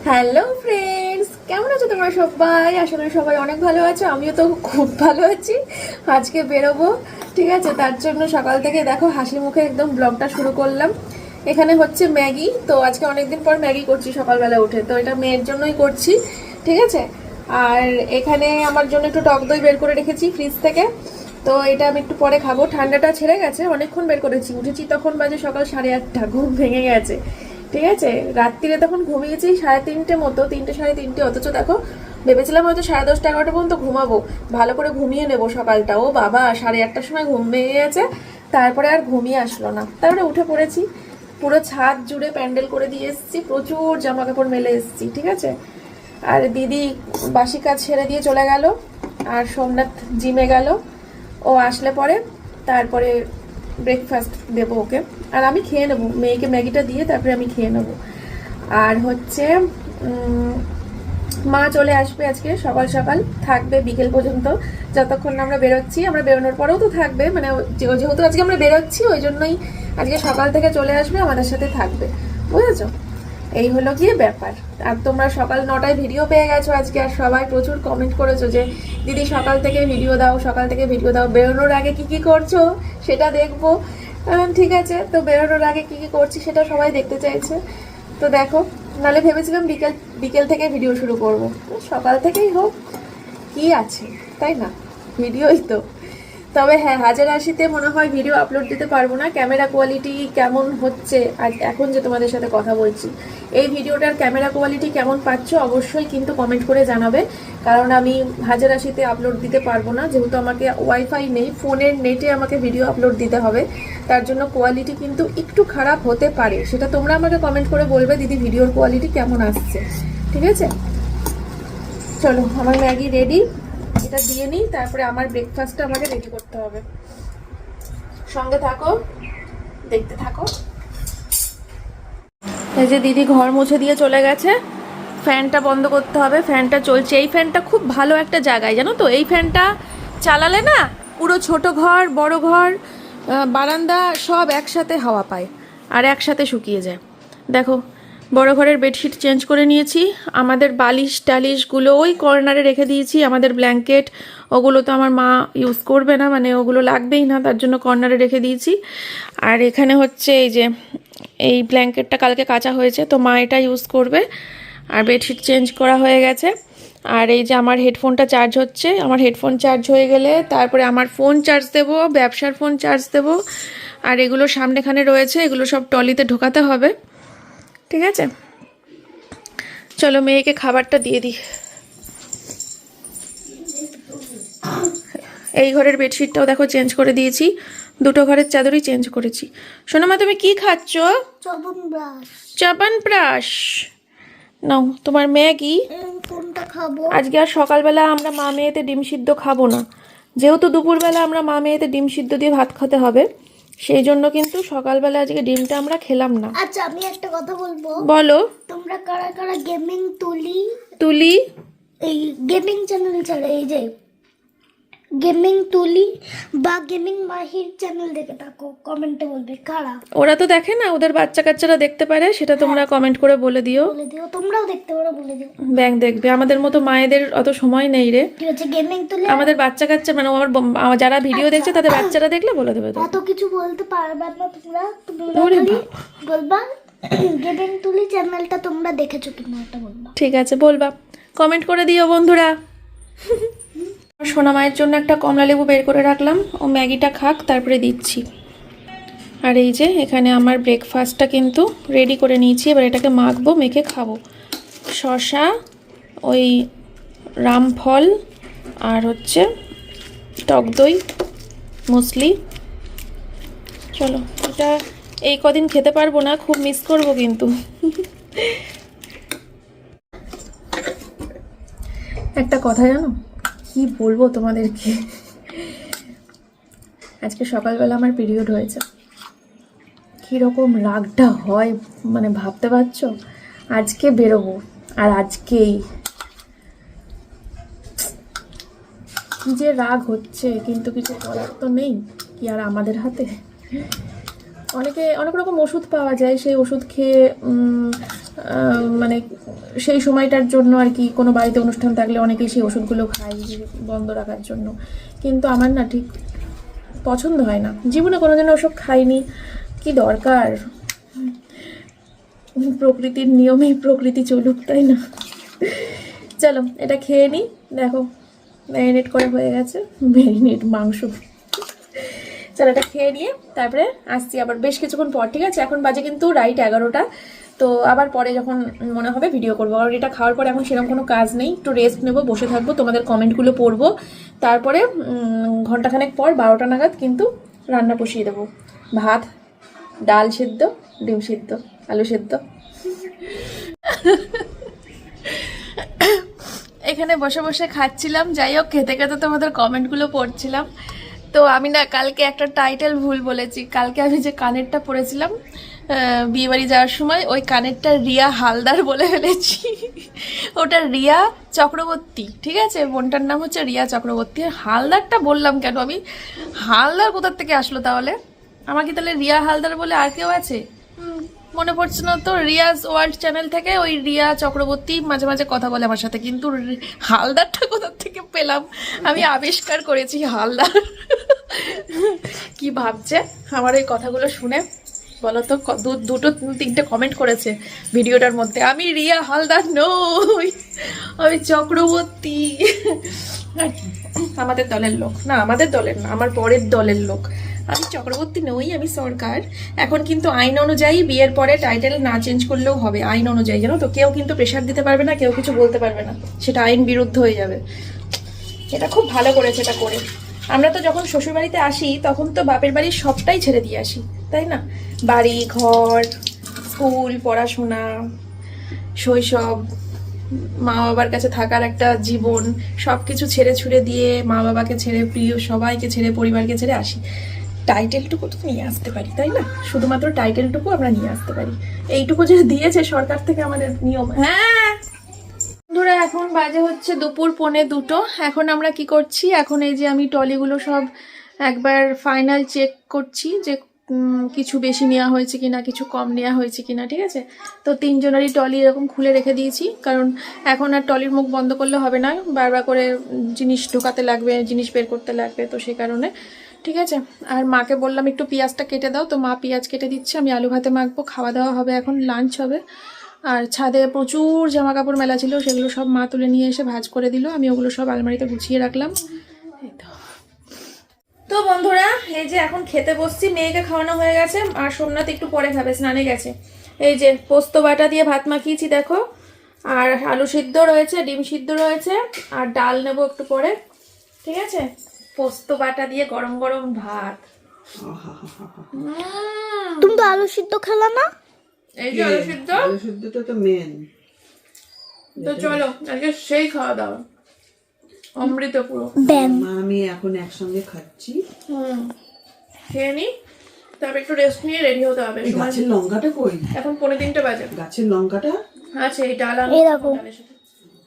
Hello friends, কেমন আছো তোমরা সবাই? আসলে সবাই অনেক ভালো আছো, আমিও তো খুব ভালো আছি। আজকে বেরোবো, ঠিক আছে? তার জন্য সকাল থেকে দেখো হাসি মুখে একদম ব্লগটা শুরু করলাম। এখানে হচ্ছে ম্যাগি, তো আজকে অনেকদিন পর ম্যাগি করছি সকালবেলা উঠে, তো এটা মেয়ের জন্যই করছি, ঠিক আছে? আর এখানে আমার জন্য একটু টক দই বের করে রেখেছি ফ্রিজ থেকে, তো এটা আমি একটু পরে খাবো। ঠান্ডাটা ছেড়ে গেছে, অনেকক্ষণ বের করেছি, উঠেছি তখন বাজে সকাল 8:30, ঘুম ভেঙে গেছে, ঠিক আছে? রাত্রিরে তখন ঘুমিয়েছি 3:30 মতো, 3টে 3:30, অথচ দেখো ভেবেছিলাম হয়তো 10:30 11টা পর্যন্ত ঘুমাবো, ভালো করে ঘুমিয়ে নেবো সকালটা। ও বাবা, 8:30টার সময় ঘুম ভেঙে গেছে, তারপরে আর ঘুমিয়ে আসলো না। তারপরে উঠে পড়েছি, পুরো ছাদ জুড়ে প্যান্ডেল করে দিয়ে এসেছি, প্রচুর জামা কাপড় মেলে এসেছি, ঠিক আছে? আর দিদি বাসি কাজ ছেড়ে দিয়ে চলে গেল, আর সোমনাথ জিমে গেল। ও আসলে পরে তারপরে ব্রেকফাস্ট দেবো ওকে, আর আমি খেয়ে নেবো, মেয়েকে ম্যাগিটা দিয়ে তারপরে আমি খেয়ে নেবো। আর হচ্ছে মা চলে আসবে আজকে সকাল সকাল, থাকবে বিকেল পর্যন্ত, যতক্ষণ আমরা বেরোচ্ছি। আমরা বেরোনোর পরেও তো থাকবে, মানে যেহেতু আজকে আমরা বেরোচ্ছি ওই জন্যই আজকে সকাল থেকে চলে আসবে, আমাদের সাথে থাকবে, বুঝেছো? এই হলো গিয়ে ব্যাপার। আর তোমরা সকাল 9টায় ভিডিও পেয়ে গেছো আজকে, আর সবাই প্রচুর কমেন্ট করেছো যে দিদি সকাল থেকে ভিডিও দাও, সকাল থেকে ভিডিও দাও, বেরোনোর আগে কি কি করছো সেটা দেখবো। ঠিক আছে, তো বেরোনোর আগে কি কি করছি সেটা সবাই দেখতে চাইছে, তো দেখো। নালে ভেবেছিলাম বিকেল বিকেল থেকে ভিডিও শুরু করবো, সকাল থেকেই হোক, কি আছে, তাই না? ভিডিওই তো। তবে হ্যাঁ, হাজার আশিতে মনে হয় ভিডিও আপলোড দিতে পারবো না। ক্যামেরা কোয়ালিটি কেমন হচ্ছে আজ এখন যে তোমাদের সাথে কথা বলছি, এই ভিডিওটার ক্যামেরা কোয়ালিটি কেমন পাচ্ছ অবশ্যই কিন্তু কমেন্ট করে জানাবে, কারণ আমি হাজার আশিতে আপলোড দিতে পারবো না, যেহেতু আমাকে ওয়াইফাই নেই, ফোনের নেটে আমাকে ভিডিও আপলোড দিতে হবে। তার জন্য কোয়ালিটি কিন্তু একটু খারাপ হতে পারে, সেটা তোমরা আমাকে কমেন্ট করে বলবে দিদি ভিডিওর কোয়ালিটি কেমন আসছে, ঠিক আছে? চলো, আমার ম্যাগি রেডি, এটা দিয়ে নিই, তারপরে আমার ব্রেকফাস্টটা আমাকে রেডি করতে হবে। সঙ্গে থাকো, দেখতে থাকো। এই যে দিদি ঘর মুছে দিয়ে চলে গেছে, ফ্যানটা বন্ধ করতে হবে, ফ্যানটা চলছে। এই ফ্যানটা খুব ভালো একটা জায়গায়, জানো তো? এই ফ্যানটা চালালে না পুরো ছোট ঘর বড় ঘর বারান্দা সব একসাথে হাওয়া পায়, আর একসাথে শুকিয়ে যায়। দেখো, বড় ঘরের বেডশিট চেঞ্জ করে নিয়েছি, আমাদের বালিশ টালিশগুলো ওই কর্নারে রেখে দিয়েছি, আমাদের ব্ল্যাঙ্কেট ওগুলো তো আমার মা ইউজ করবে না, মানে ওগুলো লাগবেই না, তার জন্য কর্নারে রেখে দিয়েছি। আর এখানে হচ্ছে এই যে এই ব্ল্যাঙ্কেটটা কালকে কাচা হয়েছে, তো মা এটা ইউজ করবে। আর বেডশিট চেঞ্জ করা হয়ে গেছে। আর এই যে আমার হেডফোনটা চার্জ হচ্ছে, আমার হেডফোন চার্জ হয়ে গেলে তারপরে আমার ফোন চার্জ দেবো, ব্যবসার ফোন চার্জ দেবো। আর এগুলো সামনেখানে রয়েছে, এগুলো সব টলিতে ঢোকাতে হবে, ঠিক আছে? চলো মেয়েকে খাবারটা দিয়ে দিই। এই ঘরের বেডশিটটাও দেখো চেঞ্জ করে দিয়েছি, দুটো ঘরের চাদরই চেঞ্জ করেছি। শোনো মা, তুমি কি খাচ্ছ? চ্যবনপ্রাশ নাও, তোমার ম্যাগি। কোনটা খাবো? আজকে আর সকালবেলা আমরা মা মেয়েতে ডিম সিদ্ধ খাবো না, যেহেতু দুপুরবেলা আমরা মা মেয়েতে ডিম সিদ্ধ দিয়ে ভাত খেতে হবে, সেই জন্য কিন্তু সকালবেলা আজকে ডিমটা আমরা খেলাম না। আচ্ছা, আমি একটা কথা বলবো। বলো। তোমরা কারা কারা গেমিং তুলি এই গেমিং চ্যানেল ছাড়া, এই যে গেমিং তুলি বা গেমিং মাহির চ্যানেল দেখে থাকো, কমেন্টে বলবে কারা। ওরা তো দেখে না, ওদের বাচ্চা কাচ্চারা দেখতে পারে, সেটা তোমরা কমেন্ট করে বলে দিও। তোমরাও দেখতে পারো, বলে দিও। ব্যাংক দেখবে, আমাদের মতো মায়েদের অত সময় নেই রে। ঠিক আছে, গেমিং তুলি আমাদের বাচ্চা কাচ্চা মানে আমার যারা ভিডিও দেখছে তাদের বাচ্চারা দেখলে বলে দেবে তো। এত কিছু বলতে পারবে না তোমরা, খালি বলবা গেমিং তুলি চ্যানেলটা তোমরা দেখেছো কিনা, এটা বলবা। ঠিক আছে, বলবা, কমেন্ট করে দিও বন্ধুরা। সোনা মায়ের জন্য একটা কমলা লেবু বের করে রাখলাম, ও ম্যাগিটা খাক, তারপরে দিচ্ছি। আর এই যে এখানে আমার ব্রেকফাস্টটা কিন্তু রেডি করে নিয়েছি, এবার এটাকে মাখবো, মেখে খাবো। শসা, ওই রামফল, আর হচ্ছে টক দই, মুসলি। চলো, এটা এই কদিন খেতে পারবো না, খুব মিস করবো কিন্তু। একটা কথা জানো, কি বলবো তোমাদেরকে, আজকে সকালবেলা আমার পিরিয়ড হয়েছে, কীরকম রাগটা হয় মানে ভাবতে পারছো? আজকে বেরোবো, আর আজকেই কি যে রাগ হচ্ছে, কিন্তু কিছু করার তো নেই, কি আর আমাদের হাতে। অনেক রকম ওষুধ পাওয়া যায়, সেই ওষুধ খেয়ে মানে সেই সময়টার জন্য আর কি, কোনো বাড়িতে অনুষ্ঠান থাকলে অনেকেই সেই ওষুধগুলো খায় বন্ধ রাখার জন্য, কিন্তু আমার না ঠিক পছন্দ হয় না, জীবনে কোনোদিন ওসব খাইনি, কি দরকার, প্রকৃতির নিয়মেই প্রকৃতি চলুক, তাই না? চলো এটা খেয়ে নিই। দেখো ম্যারিনেট করা হয়ে গেছে, ম্যারিনেট মাংস। চলো এটা খেয়ে নিয়ে তারপরে আসছি আবার বেশ কিছুক্ষণ পর, ঠিক আছে? এখন বাজে কিন্তু রাইট 11টা, তো আবার পরে যখন মনে হবে ভিডিও করবো। আর এটা খাওয়ার পরে এখন সেরকম কোনো কাজ নেই, একটু রেস্ট নেবো, বসে থাকবো, তোমাদের কমেন্টগুলো পড়বো, তারপরে ঘন্টাখানেক পর 12টা নাগাদ কিন্তু রান্না বসিয়ে দেবো। ভাত, ডাল সেদ্ধ, ডিম সেদ্ধ, আলু সেদ্ধ। এখানে বসে বসে খাচ্ছিলাম, যাই হোক খেতে খেতে তোমাদের কমেন্টগুলো পড়ছিলাম। তো আমি না কালকে একটা টাইটেল ভুল বলেছি, কালকে আমি যে কানেরটা পরেছিলাম বিয়েবাড়ি যাওয়ার সময়, ওই কানেরটা রিয়া হালদার বলে ফেলেছি। ওটা রিয়া চক্রবর্তী, ঠিক আছে? বোনটার নাম হচ্ছে রিয়া চক্রবর্তী। হালদারটা বললাম কেন আমি? হালদার কোথার থেকে আসলো তাহলে? আমার কি তাহলে রিয়া হালদার বলে আর কেউ আছে? মনে পড়ছে না তো। রিয়াজ ওয়ার্ল্ড চ্যানেল থেকে ওই রিয়া চক্রবর্তী মাঝে মাঝে কথা বলে আমার সাথে, কিন্তু হালদারটা কোথা থেকে পেলাম? আমি আবিষ্কার করেছি হালদার। কি ভাবছে আমার এই কথাগুলো শুনে বলো তো? দুটো তিনটে কমেন্ট করেছে ভিডিওটার মধ্যে, আমি রিয়া হালদার নই, আমি চক্রবর্তী। আমাদের দলের লোক না, আমাদের দলের না, আমার পরের দলের লোক। আমি চক্রবর্তী নই, আমি সরকার। এখন কিন্তু আইন অনুযায়ী বিয়ের পরে টাইটেল না চেঞ্জ করলেও হবে, আইন অনুযায়ী, জানো তো? কেউ কিন্তু প্রেশার দিতে পারবে না, কেউ কিছু বলতে পারবে না, সেটা আইন বিরুদ্ধ হয়ে যাবে। এটা খুব ভালো করেছে এটা করে। আমরা তো যখন শ্বশুরবাড়িতে আসি তখন তো বাপের বাড়ির সবটাই ছেড়ে দিয়ে আসি, তাই না? বাড়ি, ঘর, স্কুল, পড়াশোনা, শৈশব, মা বাবার কাছে থাকার একটা জীবন, সব কিছু ছেড়ে ছুড়ে দিয়ে, মা বাবাকে ছেড়ে, প্রিয় সবাইকে ছেড়ে, পরিবারকে ছেড়ে আসি। টাইটেলটুকু তো নিয়ে আসতে পারি, তাই না? শুধুমাত্র টাইটেলটুকু আমরা নিয়ে আসতে পারি, এইটুকু যে দিয়েছে সরকার থেকে আমাদের নিয়ম। হ্যাঁ বন্ধুরা, এখন বাজে হচ্ছে দুপুর 1:45। এখন আমরা কি করছি? এখন এই যে আমি টলিগুলো সব একবার ফাইনাল চেক করছি যে কিছু বেশি নেওয়া হয়েছে কিনা, কিছু কম নেওয়া হয়েছে কিনা, ঠিক আছে? তো 3জনেরই টলি এরকম খুলে রেখে দিয়েছি, কারণ এখন আর টলির মুখ বন্ধ করলে হবে না, বারবার করে জিনিস ঢোকাতে লাগবে, জিনিস বের করতে লাগবে, তো সেই কারণে, ঠিক আছে? আর মাকে বললাম একটু পেঁয়াজটা কেটে দাও, তো মা পেঁয়াজ কেটে দিচ্ছে, আমি আলু ভাতে মাখবো, খাওয়া দাওয়া হবে, এখন লাঞ্চ হবে। আর ছাদে প্রচুর জামা কাপড় মেলা ছিল, সেগুলো সব মা তুলে নিয়ে এসে ভাঁজ করে দিল, আমি ওগুলো সব আলমারিতে গুছিয়ে রাখলাম। এই তো বন্ধুরা, এই যে এখন খেতে বসছি, মেয়েকে খাওয়ানো হয়ে গেছে, আর সোমনাথ একটু পরে খাবে, স্নানে গেছে। এই যে পোস্ত বাটা দিয়ে ভাত মাখিয়েছি দেখো, আর আলু সিদ্ধ রয়েছে, ডিম সিদ্ধ রয়েছে, আর ডাল নেবো একটু পরে, ঠিক আছে? পোস্ত বাটা দিয়ে গরম গরম ভাত। তুমি তো আলু সিদ্ধ খেলা না? এই যে আলু সিদ্ধ, আলু সিদ্ধটা তো মেন। তো চলো আজকে সেই খাওয়া দাওয়া, অমৃত পুরো। আমি এখন একসঙ্গে খাচ্ছি। খেয়ে নি, তারপর একটু রেস্ট নিয়ে রেডি হতে হবে। গাছের লঙ্কাটা কই? এখন 2:45 বাজে। গাছের লঙ্কাটা আছে এই ডাল আর এই দেখো,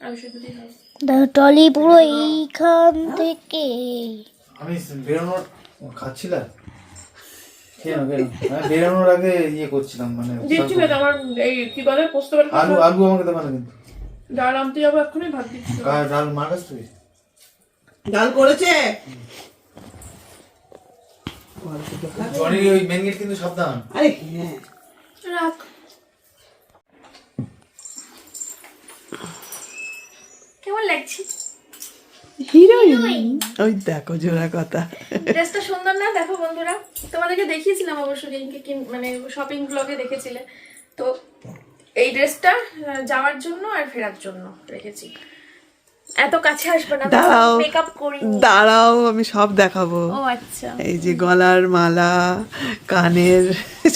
আলু সিদ্ধ দিয়ে খাও। দেখো টলি পুরো এইখান থেকে। আমি বেরোনোর খাচ্ছিলাম, খেয়ে বেরোনোর আগে ইয়ে করছিলাম, মানে দিচ্ছিল তো আমার এই কি বলে পোস্ত বাটা। আলু আলু আমাকে দেবে না কিন্তু। ডাল আনতে যাবো এক্ষুনি, ভাত দিচ্ছিল। ডাল মাগাস তুই? ডাল করেছে জনি ওই মেন গেট কিন্তু সাবধান। আরে হ্যাঁ, রাখ। কেমন লাগছে? হিরোইন। ওই দেখো জোড়া কথা। ড্রেসটা সুন্দর না? দেখো বন্ধুরা, তোমাদেরকে দেখিয়েছিলাম অবশ্য, মানে শপিং ব্লগে দেখেছিলে তো। এই ড্রেসটা যাওয়ার জন্য আর ফেরার জন্য রেখেছি। এত কাছে আসবে না, দাঁড়াও মেকআপ করি। দাঁড়াও, আমি সব দেখাবো। ও আচ্ছা, এই যে গলার মালা, কানের,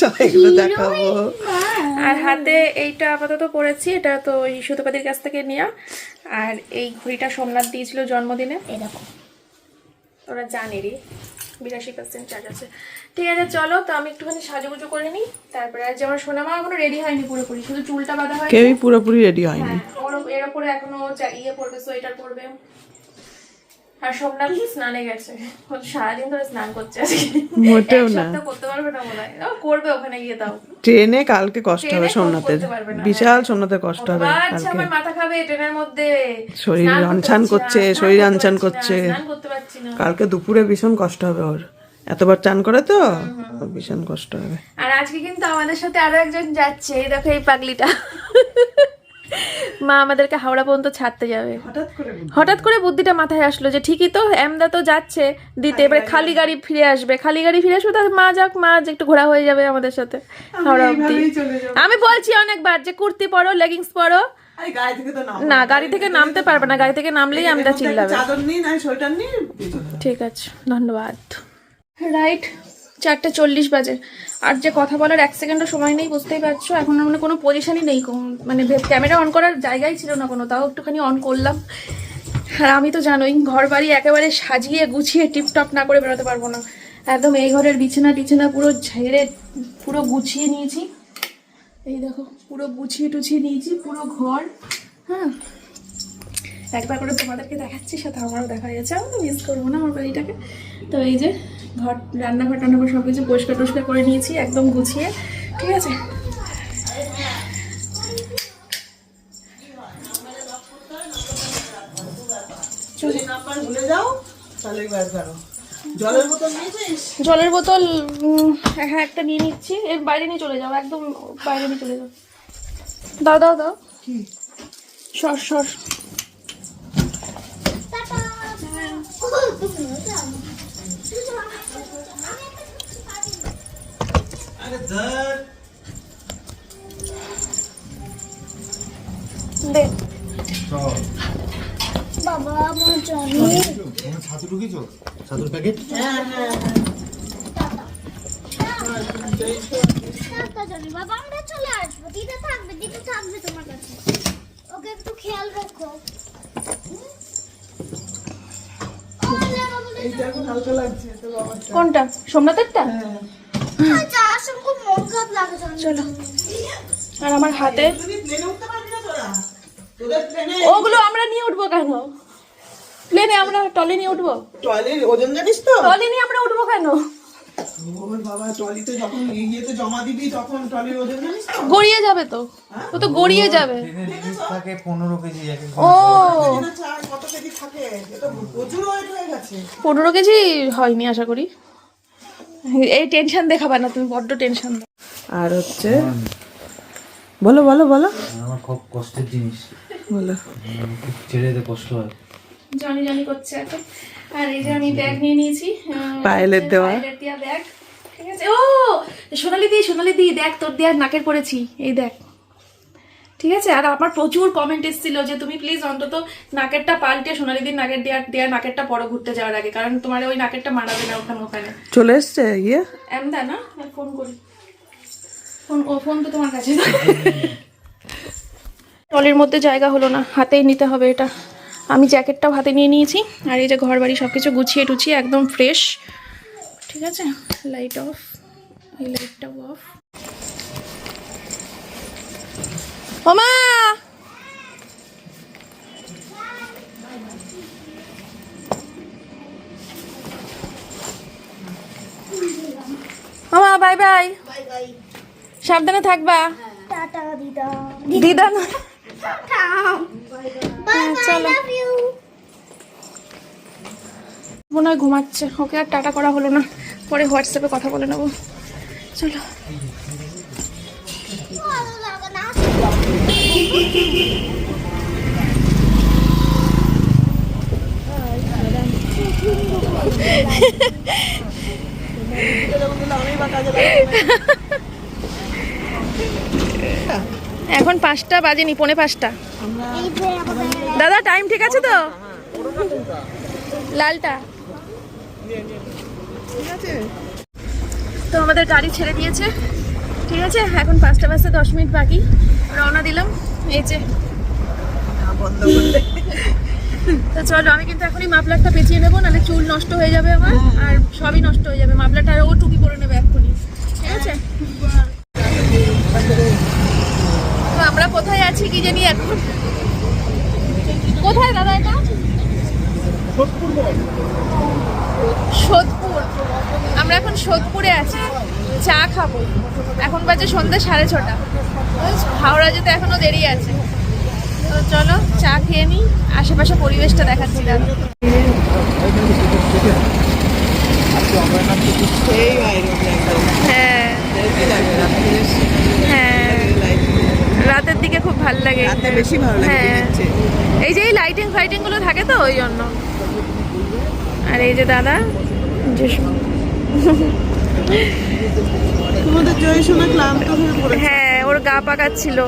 সব এগুলো দেখাবো। আর হাতে এইটা আপাতত পরেছি, এটা তো ওই সুতোপাতির কাছ থেকে নেওয়া। আর এই ঘড়িটা সোমনাথ দিয়েছিল জন্মদিনে, এরকম ওরা জানেরই 82% চার্জ আছে। ঠিক আছে চলো, তো আমি একটুখানি সাজুগুজু করে নিই, তারপরে আর যে আমার সোনামা এখনো রেডি হয়নি পুরোপুরি, শুধু চুলটা বাঁধা হয়। কেউই পুরোপুরি রেডি হয়নি। হ্যাঁ, এর উপরে এখনো ইয়ে পরবে, সোয়েটার পরবে। আর সোমনাথ স্নানে গেছে, ও সারাদিন ধরে স্নান করছে আজকে। মোটেও এক না। সপ্তাহ করতে পারবে না মনে হয়। ও করবে ওখানে গিয়ে, তাও ট্রেনে কালকে কষ্ট হবে ট্রেনে সোমনাথের, করতে পারবে না। বিশাল সোমনাথের কষ্ট হবে আচ্ছা, কালকে। আমার মাথা খাবে ট্রেনের মধ্যে, শরীর স্নান করতে আনছান পারছি করছে, না, স্নান শরীর করতে আনছান পারছি না, করছে। স্নান করতে পারছি না। কালকে দুপুরে ভীষণ কষ্ট হবে ওর, এতবার চান করে তো ভীষণ কষ্ট হবে। আর আজকে কিন্তু আমাদের সাথে আরো একজন যাচ্ছে, এই দেখো এই পাগলিটা। মা আমাদেরকে হাওড়া পর্যন্ত ছাড়তে যাবে। হঠাৎ করে বুদ্ধিটা মাথায় আসলো যে ঠিকই তো, এমদা তো যাচ্ছে দিতে, এবারে খালি গাড়ি ফিরে আসবে, খালি গাড়ি ফিরে আসবে, তাহলে মা যাক, মা আজ একটু ঘোরা হয়ে যাবে আমাদের সাথে হাওড়া অব্দি। আমি বলছি অনেকবার যে কুর্তি পরো, লেগিংস পরো। না, গাড়ি থেকে নামতে পারবে না, গাড়ি থেকে নামলেই আমরা চিল্লাবে। ঠিক আছে, ধন্যবাদ। রাইট 4:40 বাজে, আর যে কথা বলার 1 সেকেন্ডও সময় নেই, বুঝতেই পারছো। এখন মানে কোনো পজিশনই নেই, মানে ক্যামেরা অন করার জায়গাই ছিল না কোনো, তাও একটুখানি অন করলাম। আর আমি তো জানোই, ঘর বাড়ি একেবারে সাজিয়ে গুছিয়ে টিপটপ না করে বেরোতে পারবো না। একদম এই ঘরের বিছানা টিছানা পুরো ঝেড়ে পুরো গুছিয়ে নিয়েছি, এই দেখো পুরো গুছিয়ে টুছিয়ে নিয়েছি পুরো ঘর। হ্যাঁ, একবার করে তোমাদেরকে দেখাচ্ছি, সাথে আমারও দেখা গেছে, আমি তো মিস করবো না আমার বাড়িটাকে। তো এই যে ঘর, রান্নাঘর টান্নাঘর সব কিছু পরিষ্কার টরিষ্কার করে নিয়েছি একদম গুছিয়ে, ঠিক আছে। জলের বোতল হ্যাঁ একটা নিয়ে নিচ্ছি, এর বাইরে নিয়ে চলে যাও, একদম বাইরে নিয়ে চলে যাও। দাও দাও দাও, সর সর। দে বাবা আমার জানি ছাতু ঢুকিয়েছ, ছাতুর প্যাকেট। বাবা আমরা চলে আসবো, দিদা থাকবে তোমার কাছে, ওকে একটু খেয়াল রাখো। কোনটা, সোমনাথেরটা? খুব মন খারাপ লাগে। চলো। আর আমার হাতে ওগুলো আমরা নিয়ে উঠবো কেন? প্লেনে আমরা টলি নিয়ে উঠবো? টয়লেট ওজন জানিস তো? টলি নিয়ে আমরা উঠবো কেন? ওর বাবা, ট্রলিতে যখন ইয়েতে জমা দিবি তখন ট্রলির ওজন জানিস তো? গড়িয়ে যাবে তো, ও তো গড়িয়ে যাবে। ট্রেনের লিমিট থাকে 15 কেজি এক এক। ও কত কেজি থাকে? এটা প্রচুর ওয়েট হয়ে গেছে। 15 কেজি হয়নি আশা করি। এই টেনশন দেখাবা না তুমি, বড্ড টেনশন। আর হচ্ছে বলো বলো বলো আমার খুব কষ্টের জিনিস, বলো। খুব ছেড়ে দিতে কষ্ট হয়। জানি জানি করছে এখন। আর এই যে আমি ব্যাগ নিয়ে নিয়েছি, পায়েলের দেওয়া। পায়েলের দেওয়া ব্যাগ, ঠিক আছে। ও সোনালি দি দেখ তোর দেওয়ার নাকের পরেছি, এই দেখ, ঠিক আছে। আর আমার প্রচুর কমেন্ট এসেছিল যে তুমি প্লিজ অন্তত নাকেরটা পাল্টে সোনালিদির নাকের দেওয়ার নাকেরটা পরো ঘুরতে যাওয়ার আগে, কারণ তোমার ওই নাকেরটা মানাবে না ওখানে। চলে এসছে ইয়ে এমদা না, ফোন করি, ফোন তো তোমার কাছে। ট্রলির মধ্যে জায়গা হলো না, হাতেই নিতে হবে এটা। আমি জ্যাকেটটাও হাতে নিয়ে নিয়েছি, আর এই যে ঘর বাড়ি সব কিছু গুছিয়ে টুছিয়ে একদম ফ্রেশ, ঠিক আছে। লাইট অফ, এই লাইটটাও অফ। ওমা ওমা, বাই বাই, সাবধানে থাকবা। টাটা দিদা। দিদা না, বাই বাই, লাভ ইউ। মনে হয় ঘুমাচ্ছে, ওকে আর টাটা করা হলো না, পরে হোয়াটসঅ্যাপে কথা বলে নেবো। চলো। ভালো লাগে না। এখন 5টা বাজেনি, 4:45। এই যে আমাদের দাদা টাইম ঠিক আছে তো? লালটা তো আমাদের গাড়ি ছেড়ে দিয়েছে, ঠিক আছে। এখন 5টা বাজতে 10 মিনিট বাকি, রওনা দিলাম। এই যে তো চলো, আমি কিন্তু এখনই মাফলারটা পেঁচিয়ে নেবো, নাহলে চুল নষ্ট হয়ে যাবে আমার, আর সবই নষ্ট হয়ে যাবে। মাফলারটা আর ও টুপি পরে নেবে এক্ষুনি, ঠিক আছে। তো আমরা কোথায় আছি কি জানি এখন? কোথায় দাদা এটা? সোদপুর, আমরা এখন সোদপুরে আছি, চা খাবো। এখন বাজে সন্ধ্যে 6:30। হাওড়া যেতে এখনো দেরি আছে। তো চলো চা খেয়ে নিই, আশেপাশে পরিবেশটা দেখাচ্ছি দাদা। এই বাইরে একদম হ্যাঁ হেভি লাগে রাত্রে হ্যাঁ, রাতের দিকে খুব ভালো লাগে। রাতে বেশি ভালো লাগে হ্যাঁ, দিনের চেয়ে। এই যে এই লাইটিং ফাইটিং গুলো থাকে তো ওই জন্য। আর এই যে দাদা, যে তোমাদের জয় শোনা ক্লান্ত হয়ে পড়েছে। হ্যাঁ ওর গা পাকাচ্ছিল,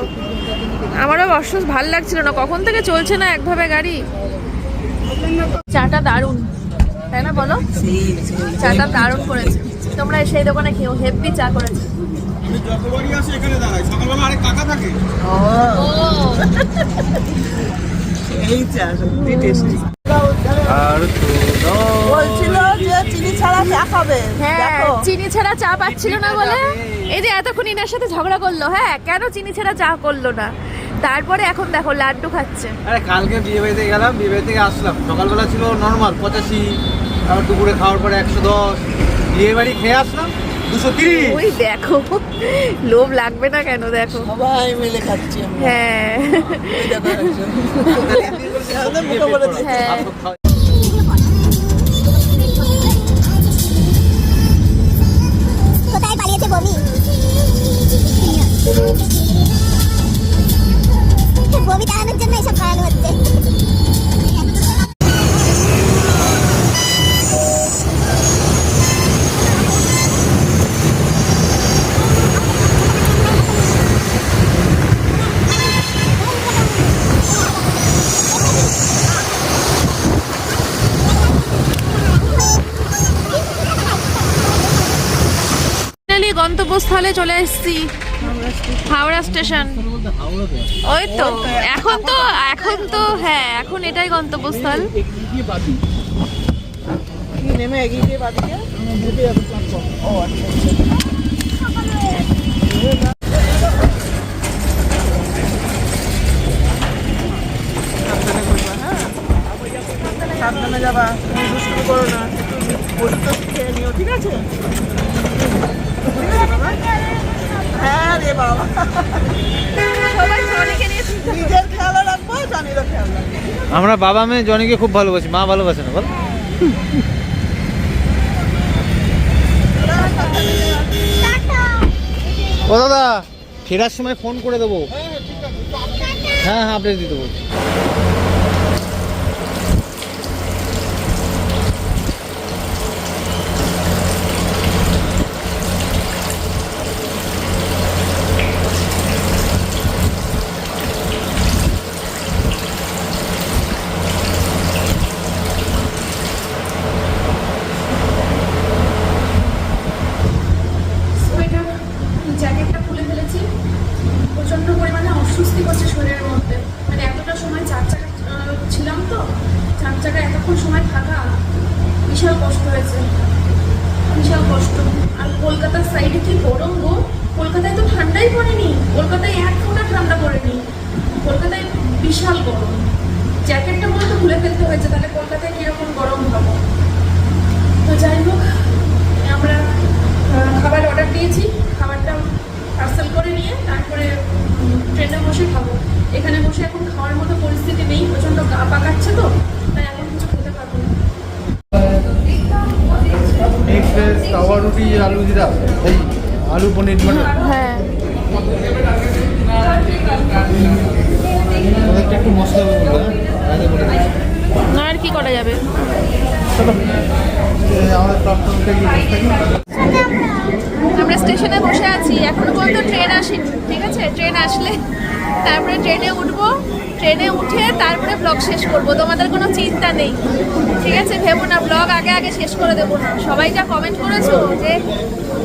আমারও অসুস্থ, ভাল লাগছিল না, কখন থেকে চলছে না একভাবে গাড়ি। চাটা দারুণ, তাই না বলো? চাটা দারুণ করেছে, তোমরা সেই দোকানে খেও, হেভি চা করেছে। আমি যতবারই আসি এখানে দাঁড়াই, সকালবেলা আরেক কাকা থাকে। ও এই চা সত্যি টেস্টি। আর তো বলছিল যে চিনি ছাড়া চা খাবে। হ্যাঁ, চিনি ছাড়া চা পাচ্ছিল না বলে এই যে এতক্ষণ ইনার সাথে ঝগড়া করলো। হ্যাঁ, কেন চিনি ছাড়া চা করলো না, তারপরে এখন দেখো লাড্ডু খাচ্ছে। আরে কালকে বিয়ে বাড়িতে গেলাম, বিয়ে বাড়ি থেকে আসলাম, সকালবেলা ছিল নর্মাল 85, আবার দুপুরে খাওয়ার পরে 110, বিয়ে বাড়ি খেয়ে আসলাম 230। ওই দেখো, লোভ লাগবে না কেন, দেখো। সবাই মিলে খাচ্ছি আমরা। হ্যাঁ ওই দেখো একজন। আমাদের মুখে বলে দিয়েছে। হ্যাঁ, কোথায় পালিয়েছে বমি? বমি তাড়ানোর জন্য এসব করানো হচ্ছে। ফাইনালি গন্তব্যস্থলে চলে এসেছি, হাওড়া স্টেশন। ওই তো এখন তো হ্যাঁ, এখন এটাই গন্তব্যস্থল। কি নেমে এগিয়ে গিয়ে বাদিকে ও আচ্ছা সাবধানে যাবা, তুমি দুষ্টুমি করো না, একটু ওষুধ খেয়ে নিও, ঠিক আছে? হ্যাঁ রে বাবা, সবাই জনিকে নিয়ে চিন্তা করে। নিজের খেয়াল রাখবো, জানিরও খেয়াল রাখবো। আমরা বাবা মেয়ে জনিকে খুব ভালোবাসি, মা ভালোবাসে না বল। ও দাদা, ফেরার সময় ফোন করে দেবো। হ্যাঁ হ্যাঁ, আপডেট দিতে বলছি। সোয়েটার জ্যাকেটটা খুলে ফেলেছি, প্রচন্ড পরিমাণে অস্বস্তি করছে শরীরের মধ্যে। মানে এতটা সময় 4 চাকা ছিলাম তো, 4 চাকা এতক্ষণ সময় থাকা বিশাল কষ্ট হয়েছে, বিশাল কষ্ট। আর কলকাতার সাইডে কি গরম গো, কলকাতায় তো ঠান্ডাই পড়েনি, কলকাতায় 1 ফোঁটা ঠান্ডা পড়েনি, কলকাতায় বিশাল গরম। জ্যাকেটটা মনে তো খুলে ফেলতে হয়েছে, তাহলে কলকাতায় কিরকম গরম হবে। তো যাই হোক, আমরা খাবার অর্ডার দিয়েছি, খাবারটা পার্সেল করে নিয়ে তারপরে ট্রেনে বসে খাবো। এখানে বসে এখন খাওয়ার মতো পরিস্থিতি নেই, প্রচণ্ড গা পাকাচ্ছে তো, তাই এখন কিছু খেতে পারবো না। মিক্স তাওয়া রুটি, আলু জিরা, এই আলু পনির মটর। হ্যাঁ, ওদেরটা একটু মশলা বলবো, হ্যাঁ না আর কি করা যাবে। আমাদের প্ল্যাটফর্মটা কি আমরা স্টেশনে বসে আছি, এখনো পর্যন্ত ট্রেন আসেনি। ঠিক আছে, ট্রেন আসলে তারপরে ট্রেনে উঠবো, ট্রেনে উঠে তারপরে ব্লগ শেষ করব, তোমাদের কোনো চিন্তা নেই। ঠিক আছে, ভেবো না ব্লগ আগে আগে শেষ করে দেবো না। সবাই যা কমেন্ট করেছো যে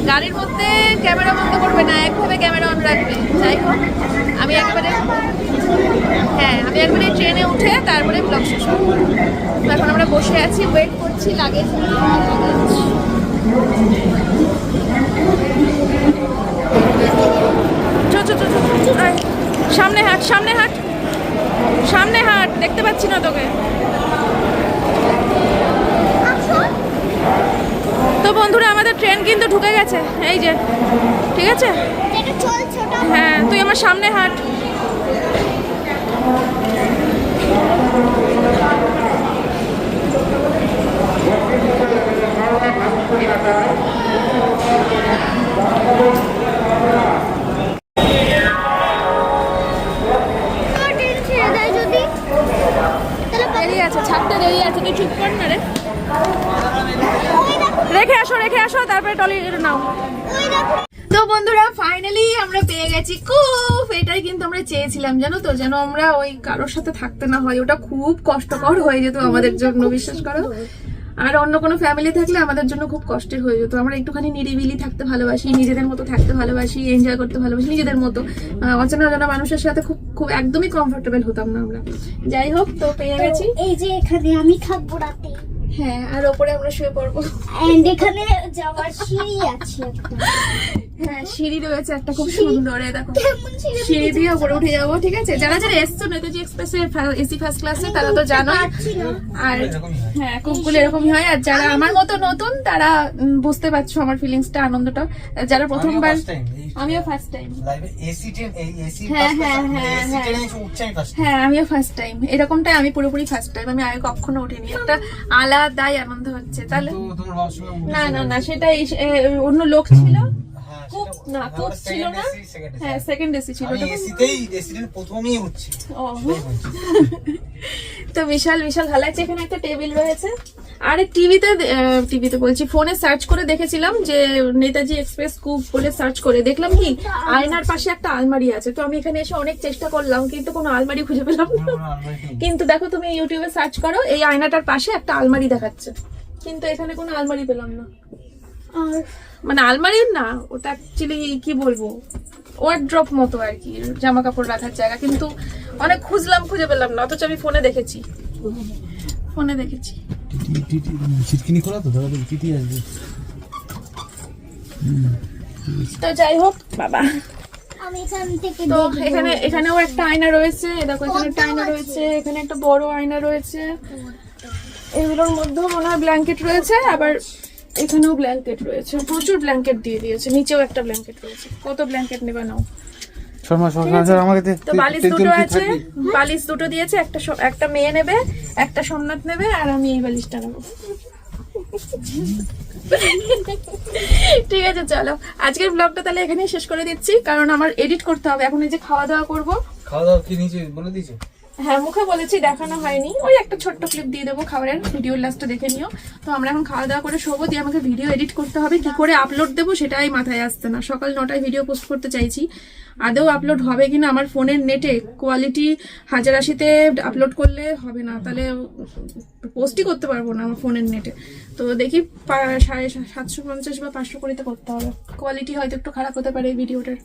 গাড়ির মধ্যে ক্যামেরা বন্ধ করবে না, একভাবে ক্যামেরা অন রাখবে। যাই হোক, আমি একবারে ট্রেনে উঠে তারপরে ব্লগ শেষ করবো। তো এখন আমরা বসে আছি, ওয়েট করছি লাগেজ। সামনে হাট, সামনে হাট, সামনে হাট, দেখতে পাচ্ছি না তোকে। তো বন্ধুরা আমাদের ট্রেন কিন্তু ঢুকে গেছে, এই যে, ঠিক আছে? এটা চলছে ওটা। হ্যাঁ, তুই আমার সামনে হাঁট। আমার ট্রেন ছেড়ে দেয় যদি, তাহলে দেরি আছে, ছাড়তে দেরি আছে, তুই চুপ কর না রে। ওই দেখো, রেখে আসো, তারপরে টলি নাও। ওই দেখো। তো বন্ধুরা ফাইনালি আমরা পেয়ে গেছি কুফ। এটাই কিন্তু আমরা চেয়েছিলাম, জানো তো, যেন আমরা ওই কারোর সাথে থাকতে না হয়। ওটা খুব কষ্টকর হয়ে যেত আমাদের জন্য, বিশ্বাস করো। আর অন্য কোনো ফ্যামিলি থাকলে আমাদের জন্য খুব কষ্টের হয়ে যেত। আমরা একটুখানি নিরিবিলি থাকতে ভালোবাসি, নিজেদের মতো থাকতে ভালোবাসি, এনজয় করতে ভালোবাসি নিজেদের মতো। অচেনা অজানা মানুষের সাথে খুব খুব একদমই কমফোর্টেবল হতাম না আমরা। যাই হোক, তো পেয়ে গেছি। এই যে এখানে আমি থাকবো রাতে, হ্যাঁ, আর ওপরে আমরা শুয়ে পড়বো। এন্ড এখানে যাওয়ার সিঁড়ি আছে একটা। হ্যাঁ, সিঁড়ি রয়েছে একটা খুব সুন্দর, এই দেখো। কেমন সিঁড়ি? সিঁড়ি দিয়ে উপরে উঠে যাবো, ঠিক আছে? যারা যারা এসছো নেতাজি এক্সপ্রেসের এসি ফার্স্ট ক্লাসে তারা তো জানো। পারছি না। আর হ্যাঁ, কুপগুলো এরকমই হয়। আর যারা আমার মতো নতুন তারা বুঝতে পারছো আমার ফিলিংসটা, আনন্দটা। যারা প্রথমবার, আমিও ফার্স্ট টাইম। হ্যাঁ, হ্যাঁ, হ্যাঁ, হ্যাঁ, আমিও ফার্স্ট টাইম। এরকমটাই আমি পুরোপুরি ফার্স্ট টাইম। আমি আগে কখনো উঠিনি। একটা আলাদাই আনন্দ হচ্ছে। তাহলে না না না, সেটাই অন্য লোক ছিল। কুপ না, কুপ ছিল না। হ্যাঁ, সেকেন্ড এসি ছিল। ও, তো বিশাল বিশাল ভালো লাগছে। এখানে একটা টেবিল রয়েছে। আর টিভিতে বলছি, ফোনে সার্চ করে দেখেছিলাম যে নেতাজি এক্সপ্রেস কুপ বলে সার্চ করে দেখলাম কি আয়নার পাশে একটা আলমারি আছে। তো আমি এখানে এসে অনেক চেষ্টা করলাম, কিন্তু কোনো আলমারি খুঁজে পেলাম না। কিন্তু দেখো, তুমি ইউটিউবে সার্চ করো, এই আয়নাটার পাশে একটা আলমারি দেখাচ্ছে, কিন্তু এখানে কোনো আলমারি পেলাম না। আর মানে আলমারি না, ওটা অ্যাকচুয়ালি কি বলবো, ওয়ার্ড্রপ মতো আর কি, জামা কাপড় রাখার জায়গা। কিন্তু অনেক খুঁজলাম, খুঁজে পেলাম না। অথচ আমি ফোনে দেখেছি। তো যাই হোক বাবা, আমি এখান থেকে তো দেখবো। এখানেও একটা আয়না রয়েছে। দেখো, এখানে একটা আয়না রয়েছে, এখানে একটা বড় আয়না রয়েছে। এগুলোর মধ্যেও মনে হয় ব্ল্যাঙ্কেট রয়েছে, আবার এখানেও ব্ল্যাঙ্কেট রয়েছে। প্রচুর ব্ল্যাঙ্কেট দিয়ে দিয়েছে। নিচেও একটা ব্ল্যাঙ্কেট রয়েছে। কত ব্ল্যাঙ্কেট নেবা নাও। তো বালিশ দুটো আছে, বালিশ দুটো দিয়েছে। একটা মেয়ে নেবে, একটা সোমনাথ নেবে, আর আমি এই বালিশটা নেবো। ঠিক আছে, চলো আজকের ব্লগটা তাহলে এখানেই শেষ করে দিচ্ছি, কারণ আমার এডিট করতে হবে এখন। এই যে খাওয়া দাওয়া করবো। খাওয়া দাওয়া কি নিচে বলে দিয়েছে? হ্যাঁ, মুখে বলেছি, দেখানো হয়নি। ওই একটা ছোট্ট ক্লিপ দিয়ে দেবো খাবারের, ভিডিওর লাস্টে দেখে নিও। তো আমরা এখন খাওয়া দাওয়া করে শোবো, দিয়ে আমাকে ভিডিও এডিট করতে হবে। কি করে আপলোড দেবো সেটাই মাথায় আসছে না। সকাল 9টায় ভিডিও পোস্ট করতে চাইছি, আদৌ আপলোড হবে কিনা। আমার ফোনের নেটে কোয়ালিটি 1080-তে আপলোড করলে হবে না, তাহলে পোস্টই করতে পারবো না আমার ফোনের নেটে। তো দেখি 750 বা 500 করিতে করতে হবে। কোয়ালিটি হয়তো একটু খারাপ হতে পারে এই ভিডিওটার।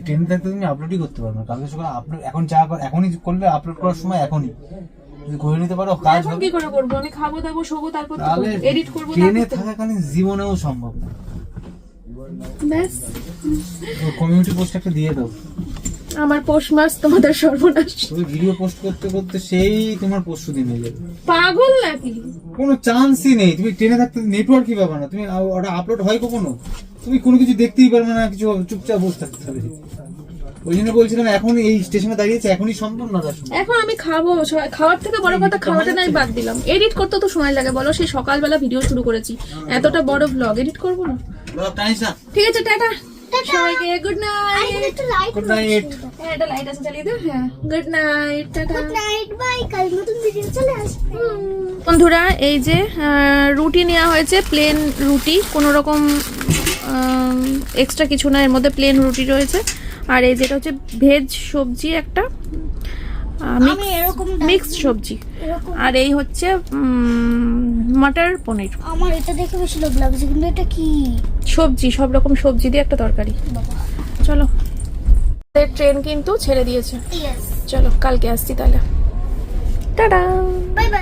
ট্রেন থাকতে তুমি আপলোডই করতে পারবে না। কালকে সকালে আপলোড এখন এখনই করলে, আপলোড করার সময় এখনই যদি করে নিতে পারো কাজ এখন হবে। কি করে করবো? আমি খাবো দাবো, শোবো, তারপর তাহলে এডিট করবো। ট্রেনে থাকাকালীন জীবনেও সম্ভব না। ব্যাস, কমিউনিটি পোস্ট একটা দিয়ে দাও। আমার পৌষ মাস তোমাদের সর্বনাশ। তুমি ভিডিও পোস্ট করতে করতে সেই তোমার পরশু দিন হয়ে যাবে। পাগল নাকি? কোনো চান্সই নেই। তুমি ট্রেনে থাকতে নেটওয়ার্কই পাবে না। তুমি ওটা আপলোড হয় কখনো? তুমি কোনো কিছু দেখতেই পারবে না, কিছু চুপচাপ বসে থাকতে হবে। ওই জন্য বলছিলাম, এখন এই স্টেশনে দাঁড়িয়েছে, এখনই সম্ভব না। এখন আমি খাবো। খাওয়ার থেকে বড় কথা, খাওয়াটা নাই বাদ দিলাম। এডিট করতে তো সময় লাগে বলো। সেই সকালবেলা ভিডিও শুরু করেছি, এতটা বড় ব্লগ এডিট করবো না। ঠিক আছে, টাটা সবাইকে, গুড নাইট। একটু লাইট গুড নাইট। হ্যাঁ, এটা লাইট আছে, চালিয়ে দাও। হ্যাঁ, good night, tata. Good night, bye. কাল নতুন ভিডিও চলে আসবে। বন্ধুরা, এই যে রুটি নেওয়া হয়েছে, প্লেন রুটি, কোনো রকম এক্সট্রা কিছু না, এর মধ্যে প্লেন রুটি রয়েছে। আর এই যেটা হচ্ছে ভেজ সবজি, একটা আমি এরকম মিক্সড সবজি। এরকম আর এই হচ্ছে মটর পনির। আমার এটা দেখে বেশি লোভ লাগছে, কিন্তু এটা কি সবজি, সব রকম সবজি দিয়ে একটা তরকারি। চলো, ট্রেন কিন্তু ছেড়ে দিয়েছে। ইয়েস, চলো, কালকে আসছি তাহলে। টাটা। Bye bye.